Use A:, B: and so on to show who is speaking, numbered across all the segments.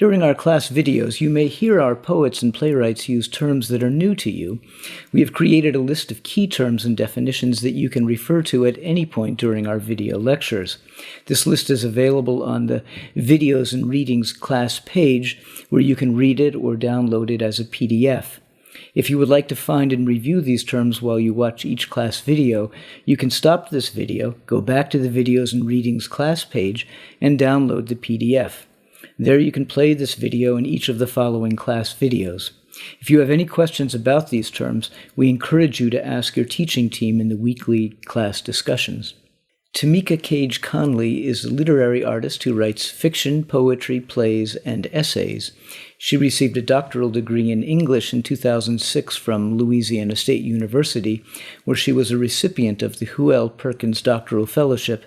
A: During our class videos, you may hear our poets and playwrights use terms that are new to you. We have created a list of key terms and definitions that you can refer to at any point during our video lectures. This list is available on the Videos and Readings class page, where you can read it or download it as a PDF. If you would like to find and review these terms while you watch each class video, you can stop this video, go back to the Videos and Readings class page, and download the PDF. There you can play this video in each of the following class videos. If you have any questions about these terms, we encourage you to ask your teaching team in the weekly class discussions. Tameka Cage Conley is a literary artist who writes fiction, poetry, plays, and essays. She received a doctoral degree in English in 2006 from Louisiana State University, where she was a recipient of the Huell Perkins Doctoral Fellowship,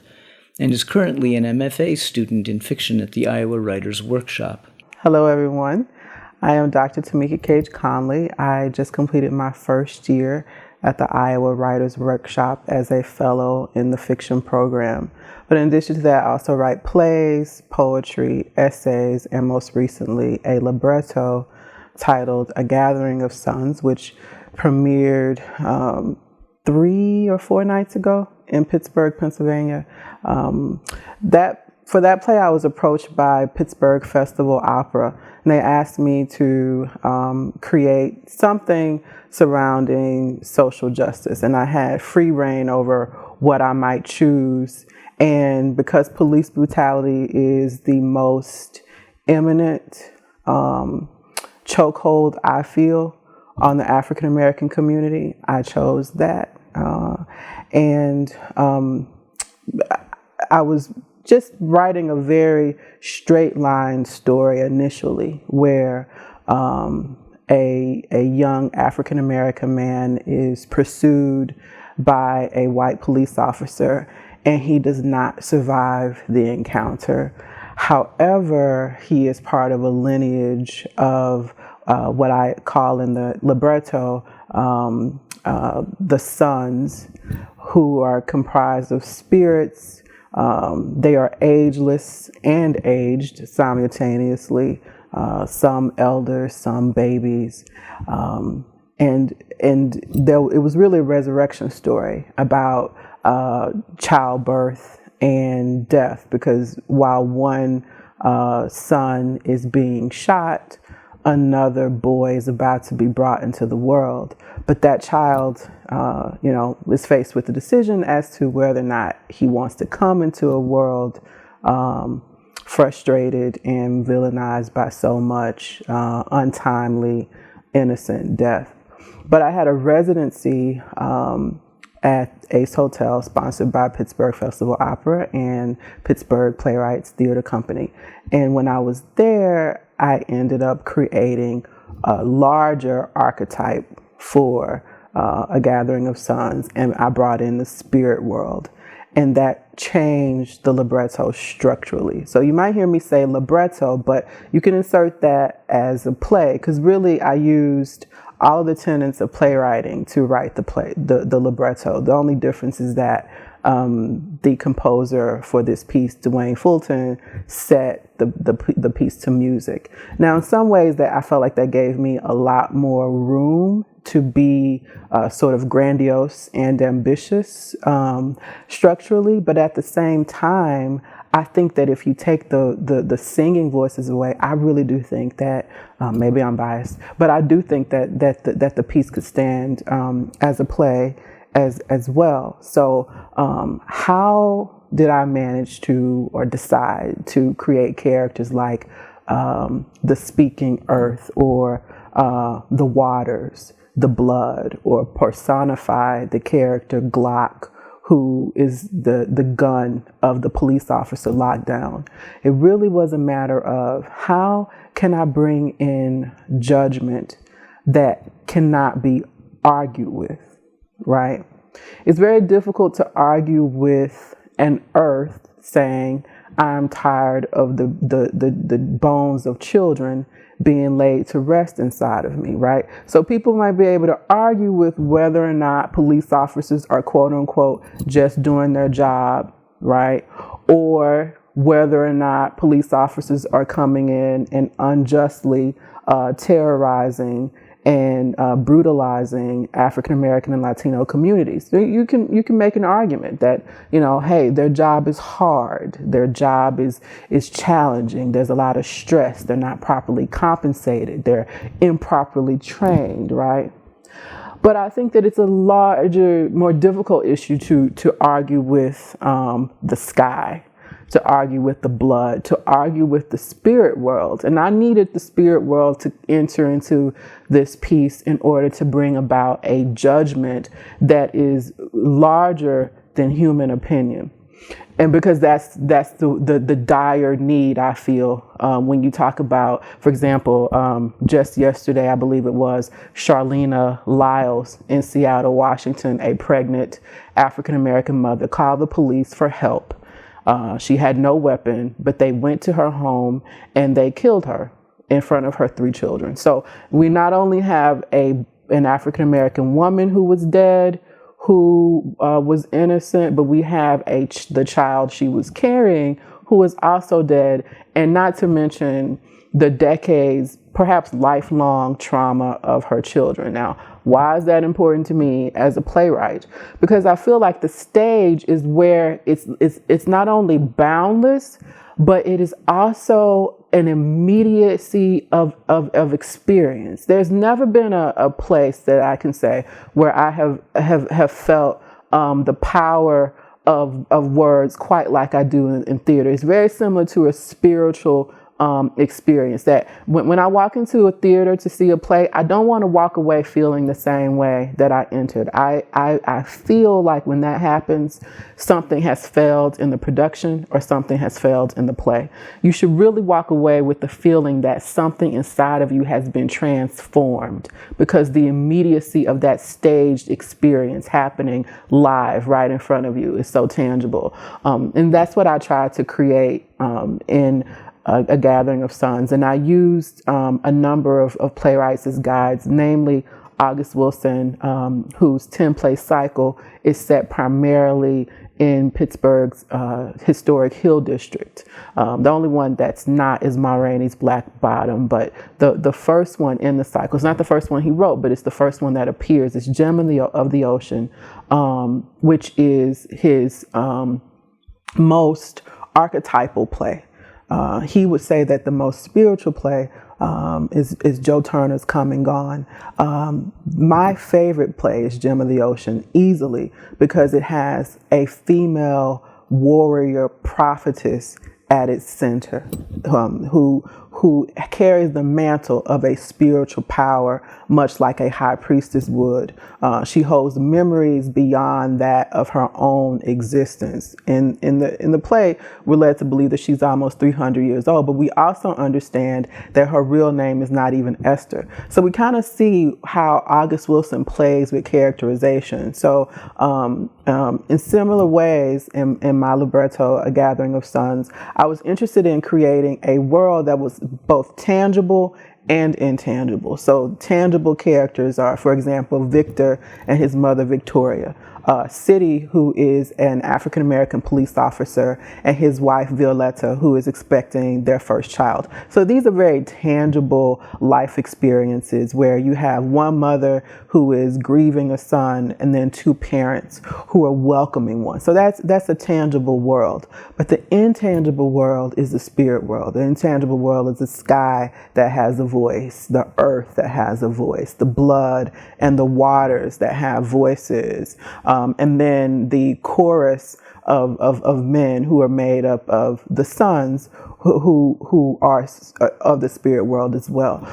A: and is currently an MFA student in fiction at the Iowa Writers Workshop.
B: Hello, everyone. I am Dr. Tameka Cage Conley. I just completed my first year at the Iowa Writers Workshop as a fellow in the fiction program. But in addition to that, I also write plays, poetry, essays, and most recently a libretto titled A Gathering of Suns, which premiered 3 or 4 nights ago in Pittsburgh, Pennsylvania. For that play, I was approached by Pittsburgh Festival Opera, and they asked me to create something surrounding social justice, and I had free reign over what I might choose. And because police brutality is the most imminent chokehold I feel on the African American community, I chose that. I was just writing a very straight line story initially, where a young African American man is pursued by a white police officer, and he does not survive the encounter. However, he is part of a lineage of what I call in the libretto the sons, who are comprised of spirits. They are ageless and aged simultaneously, some elders, some babies. It was really a resurrection story about childbirth and death, because while one son is being shot, another boy is about to be brought into the world. But that child, is faced with the decision as to whether or not he wants to come into a world frustrated and villainized by so much untimely, innocent death. But I had a residency at Ace Hotel, sponsored by Pittsburgh Festival Opera and Pittsburgh Playwrights Theater Company. And when I was there, I ended up creating a larger archetype for A Gathering of Suns, and I brought in the spirit world. And that changed the libretto structurally. So you might hear me say libretto, but you can insert that as a play, because really I used all of the tenets of playwriting to write the play, the libretto. The only difference is that the composer for this piece, Dwayne Fulton, set the piece to music. Now, in some ways, that I felt like that gave me a lot more room to be sort of grandiose and ambitious structurally, but at the same time, I think that if you take the singing voices away, I really do think that maybe I'm biased, but I do think that the piece could stand as a play as well. So how did I manage to, or decide to, create characters like the speaking earth, or the waters, the blood, or personify the character Glock, who is the gun of the police officer locked down? It really was a matter of, how can I bring in judgment that cannot be argued with, right? It's very difficult to argue with an earth saying, I'm tired of the bones of children being laid to rest inside of me, right? So people might be able to argue with whether or not police officers are, quote unquote, just doing their job, right? Or whether or not police officers are coming in and unjustly terrorizing and brutalizing African American and Latino communities. So you can make an argument that, hey, their job is hard, their job is challenging. There's a lot of stress. They're not properly compensated. They're improperly trained, right? But I think that it's a larger, more difficult issue to argue with the sky, to argue with the blood, to argue with the spirit world. And I needed the spirit world to enter into this piece in order to bring about a judgment that is larger than human opinion. And because that's the dire need I feel when you talk about, for example, just yesterday, I believe it was, Charlena Lyles in Seattle, Washington, a pregnant African-American mother called the police for help. She had no weapon, but they went to her home and they killed her in front of her 3 children. So we not only have an African-American woman who was dead, who was innocent, but we have the child she was carrying who was also dead, and not to mention the decades, perhaps lifelong trauma of her children. Now, why is that important to me as a playwright? Because I feel like the stage is where it's not only boundless, but it is also an immediacy of experience. There's never been a place that I can say where I have felt the power of words quite like I do in theater. It's very similar to a spiritual experience that when I walk into a theater to see a play, I don't want to walk away feeling the same way that I entered. I feel like when that happens, something has failed in the production or something has failed in the play. You should really walk away with the feeling that something inside of you has been transformed, because the immediacy of that staged experience happening live right in front of you is so tangible. And that's what I try to create in a gathering of sons. And I used a number of playwrights as guides, namely August Wilson, whose 10-play cycle is set primarily in Pittsburgh's historic Hill District. The only one that's not is Ma Rainey's Black Bottom, but the first one in the cycle, it's not the first one he wrote, but it's the first one that appears. It's Gem of the Ocean, which is his most archetypal play. He would say that the most spiritual play is Joe Turner's Come and Gone. My favorite play is Gem of the Ocean, easily, because it has a female warrior prophetess at its center, who carries the mantle of a spiritual power, much like a high priestess would. She holds memories beyond that of her own existence. In the play, we're led to believe that she's almost 300 years old, but we also understand that her real name is not even Esther. So we kind of see how August Wilson plays with characterization. So in similar ways, in my libretto, A Gathering of Sons, I was interested in creating a world that was both tangible and intangible. So tangible characters are, for example, Victor and his mother, Victoria. City, who is an African-American police officer, and his wife, Violetta, who is expecting their first child. So these are very tangible life experiences where you have one mother who is grieving a son and then 2 parents who are welcoming one. So that's a tangible world. But the intangible world is the spirit world. The intangible world is the sky that has a voice, the earth that has a voice, the blood and the waters that have voices. And then the chorus of men who are made up of the sons who are of the spirit world as well.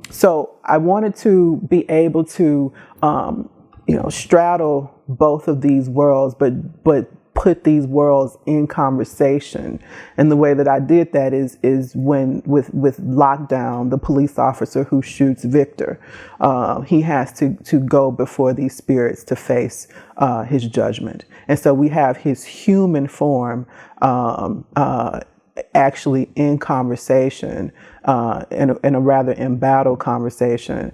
B: So I wanted to be able to, straddle both of these worlds, but put these worlds in conversation. And the way that I did that is when with Lockdown, the police officer who shoots Victor, he has to go before these spirits to face his judgment. And so we have his human form actually in conversation, in a rather embattled conversation,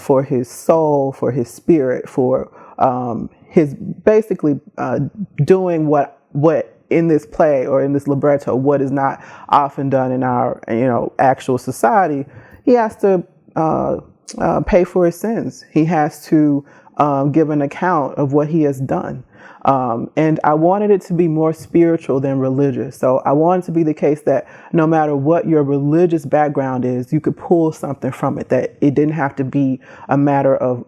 B: for his soul, for his spirit, for his basically doing what in this play or in this libretto, what is not often done in our, actual society, he has to pay for his sins. He has to give an account of what he has done. And I wanted it to be more spiritual than religious. So I wanted it to be the case that no matter what your religious background is, you could pull something from it, that it didn't have to be a matter of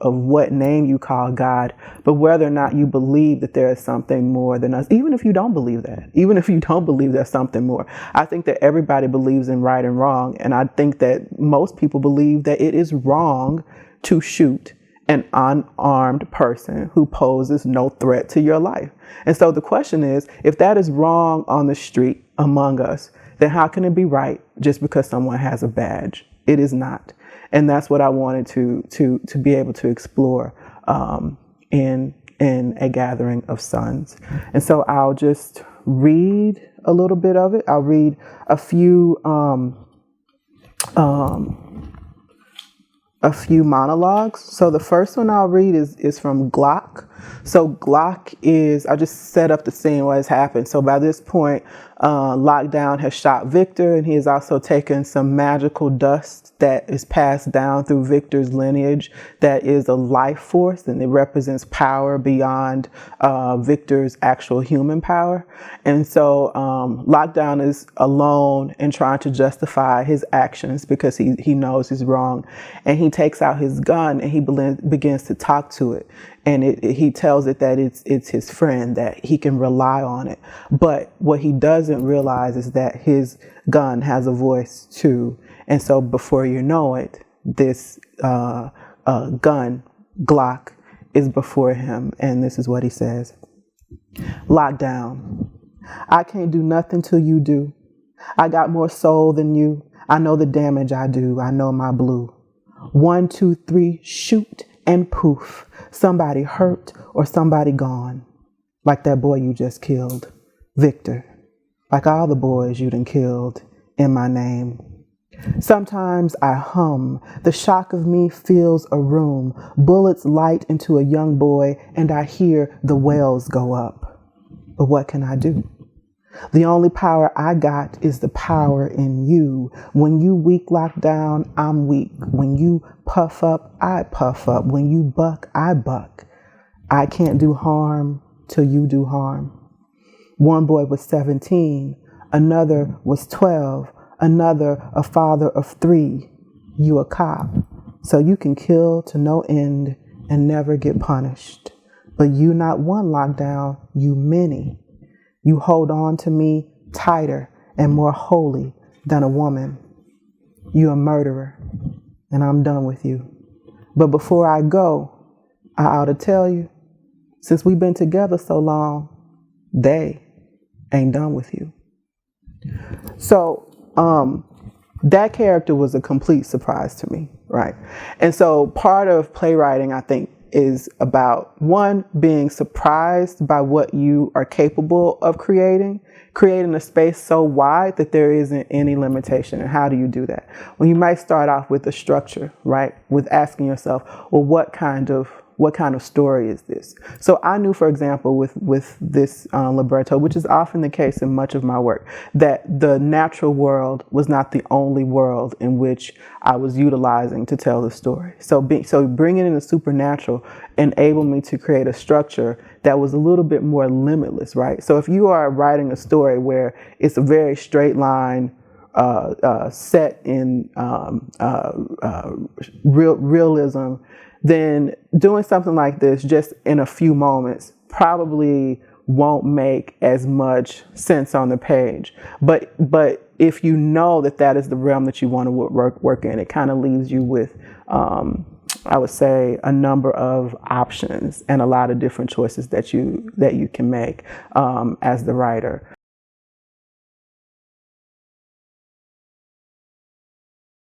B: what name you call God, but whether or not you believe that there is something more than us. Even if you don't believe that, even if you don't believe there's something more, I think that everybody believes in right and wrong. And I think that most people believe that it is wrong to shoot an unarmed person who poses no threat to your life. And so the question is, if that is wrong on the street among us, then how can it be right just because someone has a badge? It is not. And that's what I wanted to be able to explore in a gathering of sons. And so I'll just read a little bit of it. I'll read a few monologues. So the first one I'll read is from Glock. So Glock is, I just set up the scene what has happened. So by this point, Lockdown has shot Victor, and he has also taken some magical dust that is passed down through Victor's lineage that is a life force, and it represents power beyond Victor's actual human power. And so Lockdown is alone and trying to justify his actions because he knows he's wrong. And he takes out his gun and he begins to talk to it. And he tells it that it's his friend, that he can rely on it. But what he doesn't realize is that his gun has a voice too. And so before you know it, this gun, Glock, is before him. And this is what he says. Lockdown. I can't do nothing till you do. I got more soul than you. I know the damage I do. I know my blue. 1, 2, 3, shoot, and poof. Somebody hurt or somebody gone. Like that boy you just killed, Victor. Like all the boys you done killed in my name. Sometimes I hum. The shock of me fills a room. Bullets light into a young boy, and I hear the wails go up. But what can I do? The only power I got is the power in you. When you weak lock down, I'm weak. When you puff up, I puff up. When you buck, I buck. I can't do harm till you do harm. One boy was 17, another was 12, another a father of 3. You a cop, so you can kill to no end and never get punished. But you not one lockdown, you many. You hold on to me tighter and more holy than a woman. You a murderer, and I'm done with you. But before I go, I ought to tell you, since we've been together so long, they ain't done with you. So that character was a complete surprise to me, right? And so part of playwriting, I think, is about, one, being surprised by what you are capable of creating a space so wide that there isn't any limitation. And how do you do that? Well, you might start off with a structure, right? With asking yourself, well, what kind of story is this? So I knew, for example, with this libretto, which is often the case in much of my work, that the natural world was not the only world in which I was utilizing to tell the story. So bringing in the supernatural enabled me to create a structure that was a little bit more limitless, right? So if you are writing a story where it's a very straight line, set in realism, then doing something like this just in a few moments probably won't make as much sense on the page. But if you know that is the realm that you want to work in, it kind of leaves you with, I would say, a number of options and a lot of different choices that you can make as the writer.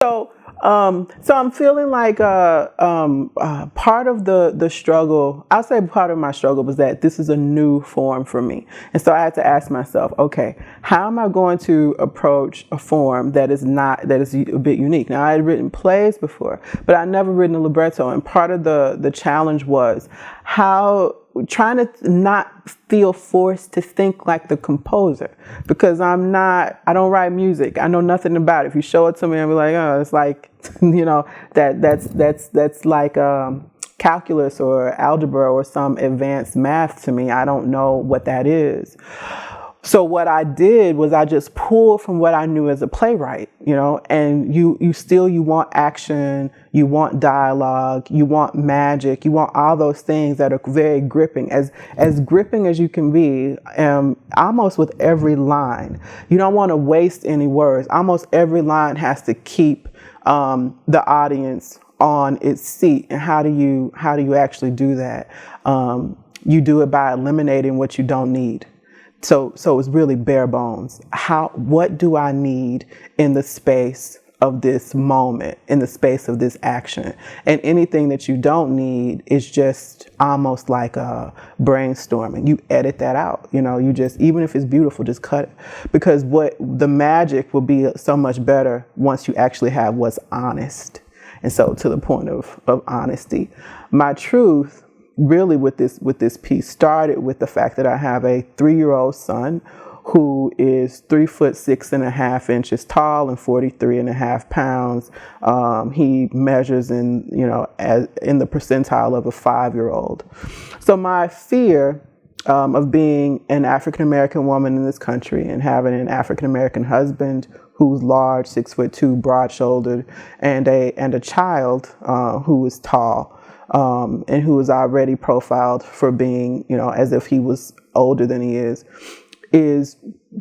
B: So I'm feeling like part of the struggle, I'll say part of my struggle was that this is a new form for me. And so I had to ask myself, okay, how am I going to approach a form that is a bit unique? Now, I had written plays before, but I'd never written a libretto. And part of the challenge was, how trying to not feel forced to think like the composer, because I don't write music. I know nothing about it. If you show it to me, I'll be like, oh, it's like, that's like calculus or algebra or some advanced math to me. I don't know what that is. So what I did was I just pulled from what I knew as a playwright, and you want action, you want dialogue, you want magic, you want all those things that are very gripping, as gripping as you can be, almost with every line. You don't want to waste any words. Almost every line has to keep the audience on its seat. And how do you actually do that? You do it by eliminating what you don't need. So it's really bare bones. What do I need in the space of this moment, in the space of this action? And anything that you don't need is just almost like a brainstorming. You edit that out. You just, even if it's beautiful, just cut it. Because the magic will be so much better once you actually have what's honest. And so, to the point of honesty, my truth really with this piece started with the fact that I have a 3-year-old son who is 3'6.5" tall and 43.5 pounds. He measures in the percentile of a 5-year-old. So my fear of being an African American woman in this country and having an African American husband who's large, 6'2", broad-shouldered, and a child who is tall. And who is already profiled for being, as if he was older than he is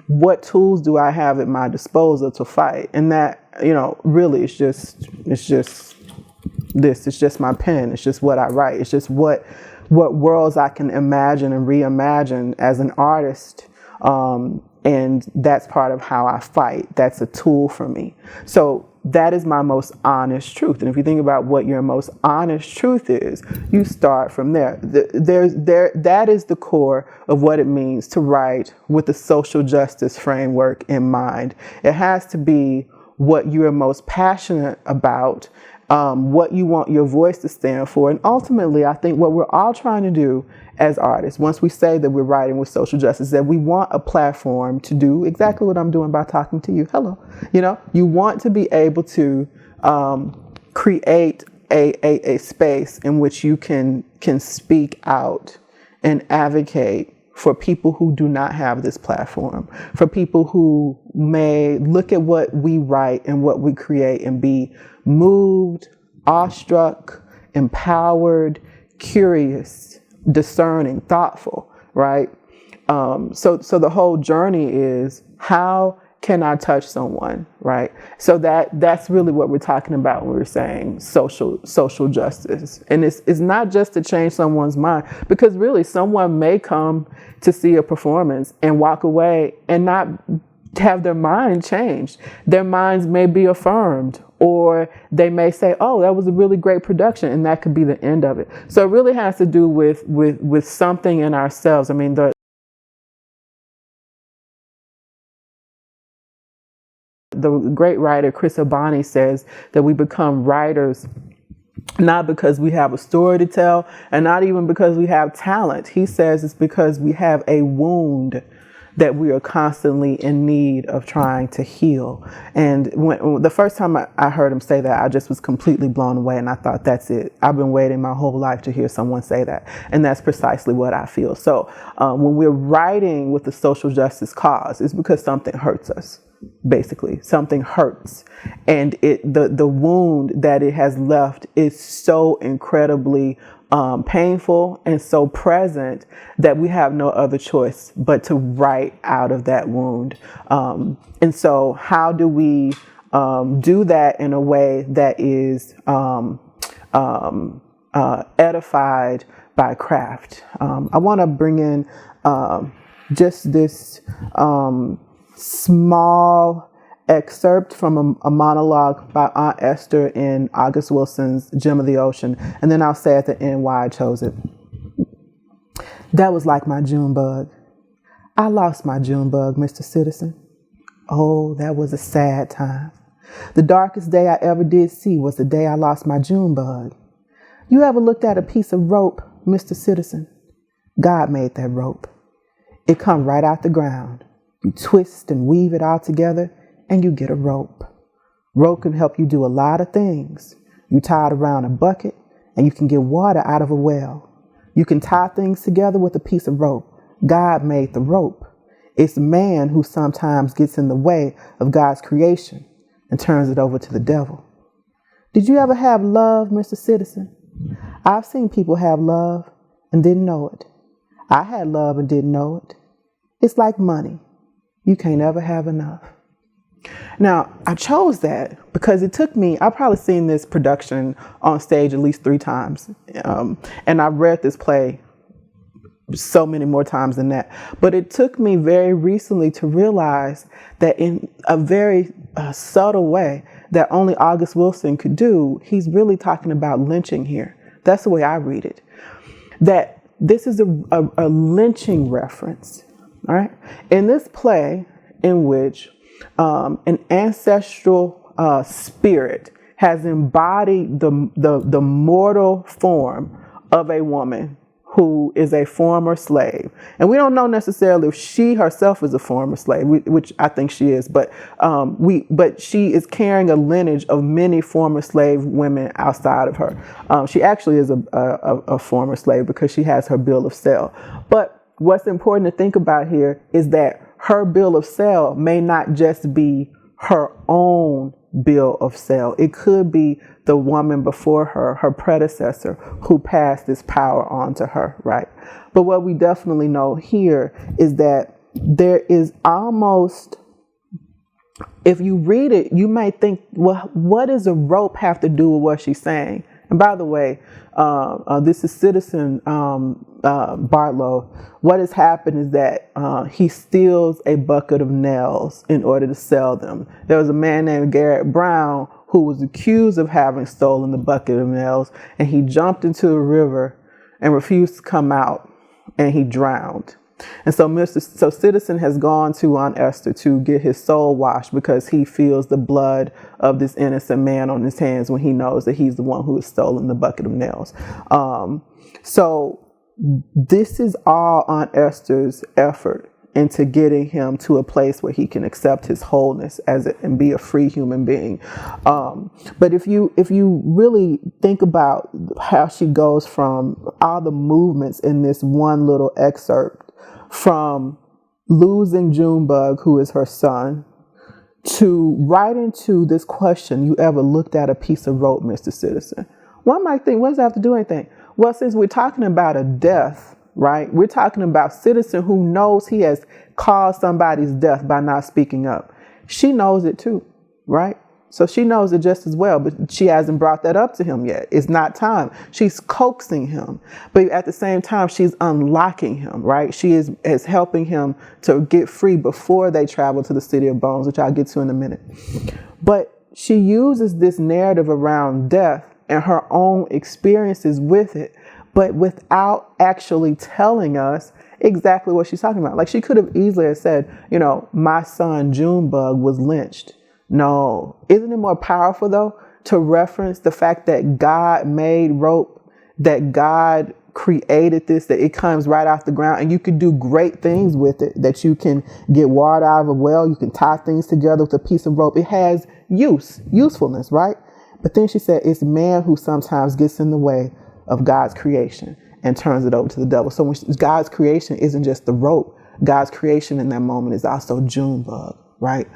B: what tools do I have at my disposal to fight? And that, really it's just my pen. It's just what I write. It's just what worlds I can imagine and reimagine as an artist. And that's part of how I fight. That's a tool for me. So that is my most honest truth. And if you think about what your most honest truth is, you start from there. That is the core of what it means to write with the social justice framework in mind. It has to be what you are most passionate about, what you want your voice to stand for. And ultimately, I think what we're all trying to do as artists, once we say that we're writing with social justice, that we want a platform to do exactly what I'm doing by talking to you. Hello. You want to be able to create a space in which you can speak out and advocate for people who do not have this platform, for people who may look at what we write and what we create and be moved, awestruck, empowered, curious, discerning, thoughtful, right? So the whole journey is, how can I touch someone, right? So that's really what we're talking about when we're saying social justice. And it's not just to change someone's mind, because really someone may come to see a performance and walk away and not have their mind changed. Their minds may be affirmed, or they may say, oh, that was a really great production, and that could be the end of it. So it really has to do with something in ourselves. I mean, the great writer Chris Abani says that we become writers not because we have a story to tell, and not even because we have talent. He says it's because we have a wound that we are constantly in need of trying to heal. And when the first time I heard him say that, I just was completely blown away, and I thought, that's it. I've been waiting my whole life to hear someone say that. And that's precisely what I feel. So when we're writing with the social justice cause, it's because something hurts us. Basically, something hurts, and the wound that it has left is so incredibly painful and so present that we have no other choice but to write out of that wound. And so how do we do that in a way that is edified by craft? I want to bring in just this small excerpt from a monologue by Aunt Esther in August Wilson's Gem of the Ocean, and then I'll say at the end why I chose it. That was like my June bug. I lost my June bug, Mr. Citizen. Oh, that was a sad time. The darkest day I ever did see was the day I lost my June bug. You ever looked at a piece of rope, Mr. Citizen? God made that rope. It comes right out the ground. You twist and weave it all together and you get a rope. Rope can help you do a lot of things. You tie it around a bucket and you can get water out of a well. You can tie things together with a piece of rope. God made the rope. It's man who sometimes gets in the way of God's creation and turns it over to the devil. Did you ever have love, Mr. Citizen? I've seen people have love and didn't know it. I had love and didn't know it. It's like money. You can't ever have enough. Now, I chose that because it took me, I've probably seen this production on stage at least 3 times. And I've read this play so many more times than that. But it took me very recently to realize that in a very subtle way that only August Wilson could do, he's really talking about lynching here. That's the way I read it. That this is a lynching reference, all right? In this play in which an ancestral spirit has embodied the mortal form of a woman who is a former slave. And we don't know necessarily if she herself is a former slave, which I think she is, but she is carrying a lineage of many former slave women outside of her. She actually is a former slave because she has her bill of sale. But what's important to think about here is that her bill of sale may not just be her own bill of sale. It could be the woman before her, her predecessor, who passed this power on to her, right? But what we definitely know here is that there is almost, if you read it, you might think, well, what does a rope have to do with what she's saying? And by the way, this is Citizen Bartlow. What has happened is that he steals a bucket of nails in order to sell them. There was a man named Garrett Brown who was accused of having stolen the bucket of nails, and he jumped into the river and refused to come out, and he drowned. And so Citizen has gone to Aunt Esther to get his soul washed because he feels the blood of this innocent man on his hands when he knows that he's the one who has stolen the bucket of nails. So this is all Aunt Esther's effort into getting him to a place where he can accept his wholeness and be a free human being. But if you really think about how she goes from all the movements in this one little excerpt, from losing Junebug, who is her son, to right into this question, you ever looked at a piece of rope, Mr. Citizen? One might think, what does that have to do with anything? Well, since we're talking about a death, right? We're talking about Citizen who knows he has caused somebody's death by not speaking up. She knows it too, right? So she knows it just as well, but she hasn't brought that up to him yet. It's not time. She's coaxing him, but at the same time, she's unlocking him, right? She is helping him to get free before they travel to the City of Bones, which I'll get to in a minute. But she uses this narrative around death and her own experiences with it, but without actually telling us exactly what she's talking about. Like, she could have easily said, my son Junebug was lynched. No. Isn't it more powerful, though, to reference the fact that God made rope, that God created this, that it comes right off the ground, and you can do great things with it, that you can get water out of a well, you can tie things together with a piece of rope. It has usefulness, right? But then she said it's man who sometimes gets in the way of God's creation and turns it over to the devil. So when God's creation isn't just the rope, God's creation in that moment is also Junebug, right?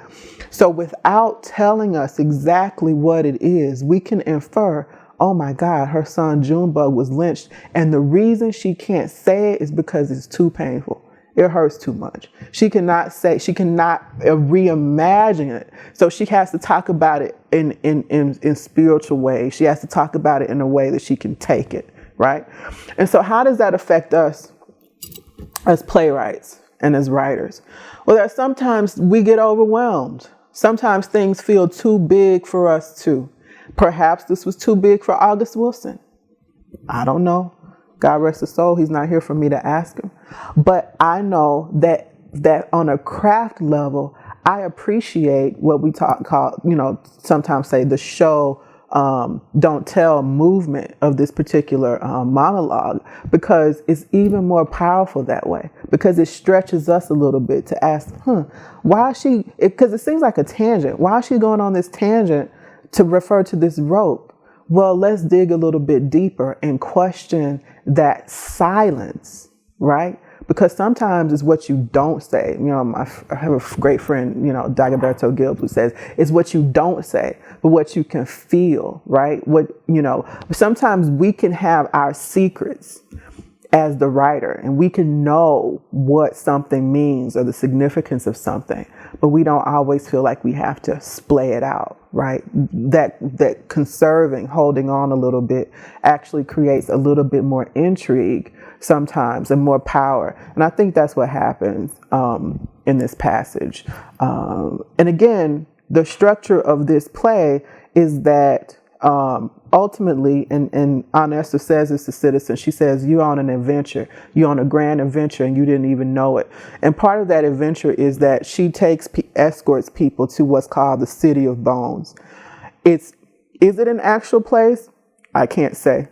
B: So without telling us exactly what it is, we can infer, oh my God, her son Junebug was lynched. And the reason she can't say it is because it's too painful. It hurts too much. She cannot reimagine it. So she has to talk about it in spiritual ways. She has to talk about it in a way that she can take it, right? And so how does that affect us as playwrights and as writers? Well, there's sometimes we get overwhelmed. Sometimes things feel too big for us too. Perhaps this was too big for August Wilson. I don't know. God rest his soul. He's not here for me to ask him. But I know that on a craft level, I appreciate what we sometimes say the show don't tell movement of this particular monologue, because it's even more powerful that way, because it stretches us a little bit to ask, why is she, because it seems like a tangent. Why is she going on this tangent to refer to this rope? Well, let's dig a little bit deeper and question that silence, right? Because sometimes it's what you don't say. You know, I have a great friend, you know, Dagoberto Gibbs, who says it's what you don't say, but what you can feel, right? What, you know, sometimes we can have our secrets as the writer, and we can know what something means or the significance of something, but we don't always feel like we have to splay it out, right? That conserving, holding on a little bit, actually creates a little bit more intrigue sometimes and more power. And I think that's what happens in this passage. And again, the structure of this play is that ultimately, and Aunt Esther says this to Citizen, she says, you're on an adventure, you're on a grand adventure, and you didn't even know it. And part of that adventure is that she escorts people to what's called the City of Bones. Is it an actual place? I can't say.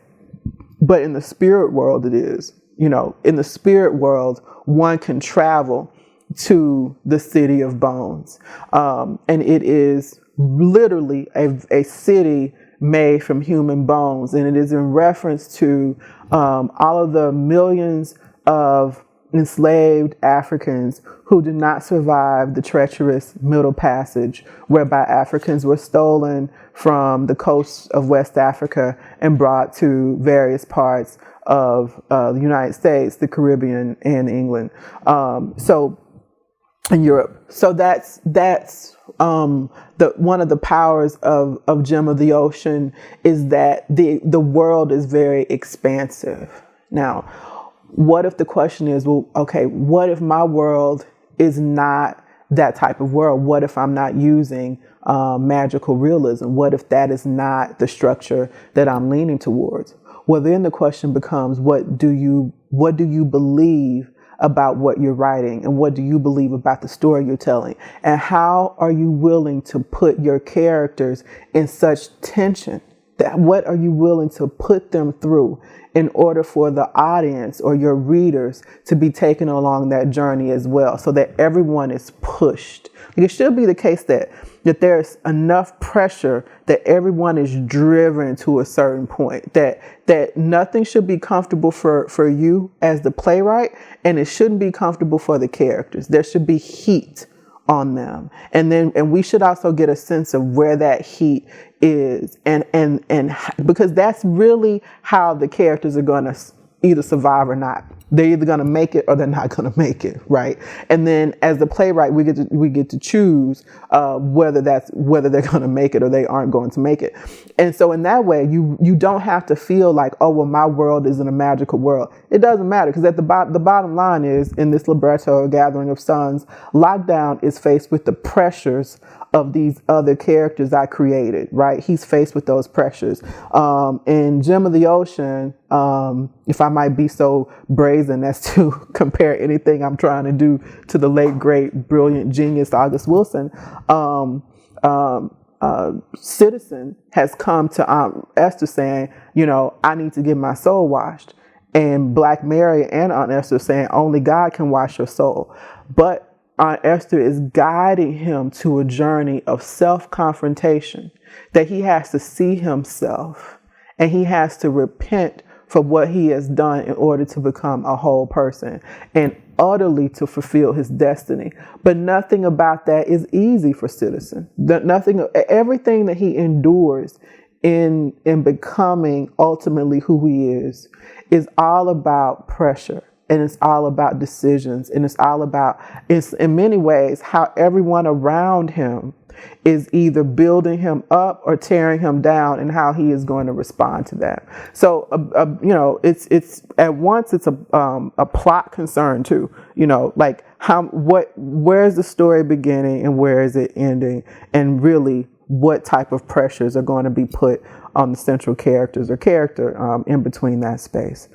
B: But in the spirit world, it is. You know, in the spirit world, one can travel to the City of Bones. And it is literally a city made from human bones. And it is in reference to all of the millions of enslaved Africans who did not survive the treacherous Middle Passage, whereby Africans were stolen from the coast of West Africa and brought to various parts of the United States, the Caribbean, and England. In Europe. So that's one of the powers of Gem of the Ocean, is that the world is very expansive. Now, what if the question is, well, okay, what if my world is not that type of world? What if I'm not using magical realism? What if that is not the structure that I'm leaning towards? Well, then the question becomes, what do you believe about what you're writing, and what do you believe about the story you're telling, and how are you willing to put your characters in such tension? That what are you willing to put them through in order for the audience or your readers to be taken along that journey as well, so that everyone is pushed? It should be the case that there's enough pressure that everyone is driven to a certain point, that nothing should be comfortable for you as the playwright, and it shouldn't be comfortable for the characters. There should be heat on them. And we should also get a sense of where that heat is, and because that's really how the characters are going to either survive or not. They're either going to make it or they're not going to make it, right? And then as the playwright, we get to choose whether they're going to make it or they aren't going to make it. And so in that way, you don't have to feel like, oh, well, my world isn't a magical world. It doesn't matter, because at the bottom line is, in this libretto, Gathering of Suns, Lockdown is faced with the pressures of these other characters I created, right? He's faced with those pressures. In Gem of the Ocean, if I might be so brazen as to compare anything I'm trying to do to the late, great, brilliant genius August Wilson, Citizen has come to Aunt Esther saying, you know, I need to get my soul washed. And Black Mary and Aunt Esther saying, only God can wash your soul. But Aunt Esther is guiding him to a journey of self-confrontation, that he has to see himself and he has to repent for what he has done in order to become a whole person and utterly to fulfill his destiny. But nothing about that is easy for Citizen. Everything that he endures in becoming ultimately who he is all about pressure. And it's all about decisions. And it's in many ways how everyone around him is either building him up or tearing him down, and how he is going to respond to that. So, you know, it's at once it's a plot concern too. You know, like where's the story beginning and where is it ending, and really what type of pressures are going to be put on the central characters or character in between that space.